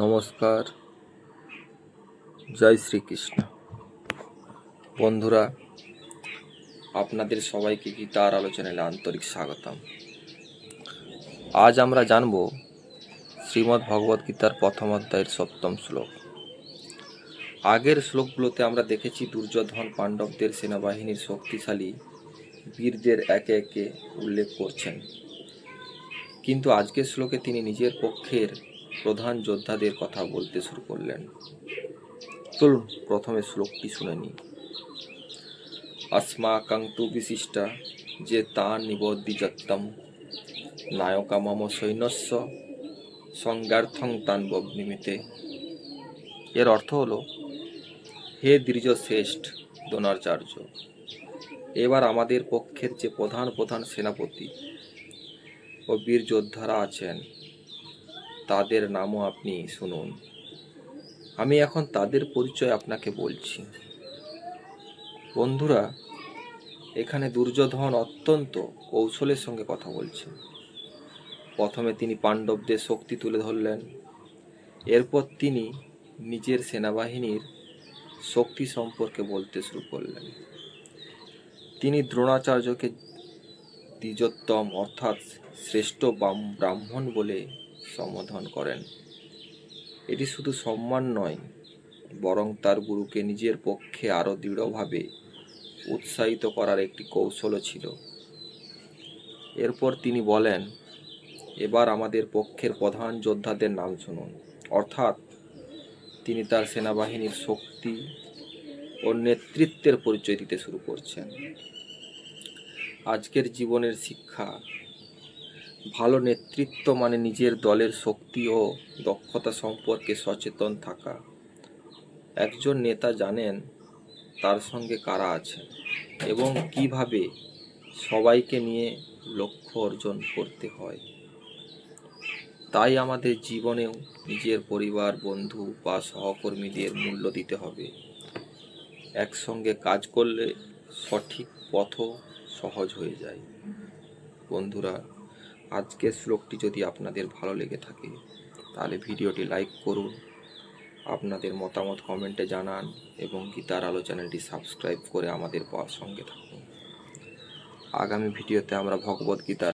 নমস্কার, জয় শ্রীকৃষ্ণ। বন্ধুরা, আপনাদের সবাইকে গীতার আলোচনায় আন্তরিক স্বাগতম। আজ আমরা জানব শ্রীমদ্ ভগবদ গীতার প্রথম অধ্যায়ের 7ম শ্লোক। আগের শ্লোকগুলোতে আমরা দেখেছি দুর্যোধন পাণ্ডবদের সেনাবাহিনীর শক্তিশালী বীরদের একে একে উল্লেখ করছেন, কিন্তু আজকের শ্লোকে তিনি নিজের পক্ষের প্রধান যোদ্ধাদের কথা বলতে শুরু করলেন। চলুন প্রথমে শ্লোকটি শুনে নিই। अस्माकं तु विशिष्टा যে তান নিবদ্ধিজত্তম নায়কা মম সৈন্যস্য সংজ্ঞার্থং তান বগ্নিমিতে। এর অর্থ হলো, হে দ্বিজশ্রেষ্ঠ দ্রোণাচার্য, এবার আমাদের পক্ষের যে প্রধান প্রধান সেনাপতি ও বীর যোদ্ধারা আছেন তাদের নামও আপনি শুনুন। আমি এখন তাদের পরিচয় আপনাকে বলছি। বন্ধুরা, এখানে দুর্যোধন অত্যন্ত কৌশলের সঙ্গে কথা বলছেন। প্রথমে তিনি পাণ্ডবদের শক্তি তুলে ধরলেন, এরপর তিনি নিজের সেনাবাহিনীর শক্তি সম্পর্কে বলতে শুরু করলেন। তিনি দ্রোণাচার্যকে দ্বিজোত্তম অর্থাৎ শ্রেষ্ঠ ব্রাহ্মণ বলে সম্বোধন করেন। এটি শুধু সম্মান নয়, বরং তার গুরুকে নিজের পক্ষে আরও দৃঢ়ভাবে উৎসাহিত করার একটি কৌশলও ছিল। এরপর তিনি বলেন, এবার আমাদের পক্ষের প্রধান যোদ্ধাদের নাম শুনুন। অর্থাৎ তিনি তার সেনাবাহিনীর শক্তি ও নেতৃত্বের পরিচয় দিতে শুরু করছেন। আজকের জীবনের শিক্ষা, ভালো নেতৃত্ব মানে নিজের দলের শক্তি ও দক্ষতা সম্পর্কে সচেতন থাকা। একজন নেতা জানেন তার সঙ্গে কারা আছেন এবং কিভাবে সবাইকে নিয়ে লক্ষ্য অর্জন করতে হয়। তাই আমাদের জীবনেও নিজের পরিবার, বন্ধু বা সহকর্মীদের মূল্য দিতে হবে। একসঙ্গে কাজ করলে সঠিক পথও সহজ হয়ে যায়। বন্ধুরা, আজকের শ্লোকটি যদি আপনাদের ভালো লেগে থাকে তাহলে ভিডিওটি লাইক করুন, আপনাদের মতামত কমেন্টে জানান এবং গীতার আলো চ্যানেলটি সাবস্ক্রাইব করে আমাদের সঙ্গে থাকুন। আগামী ভিডিওতে আমরা ভগবদ গীতার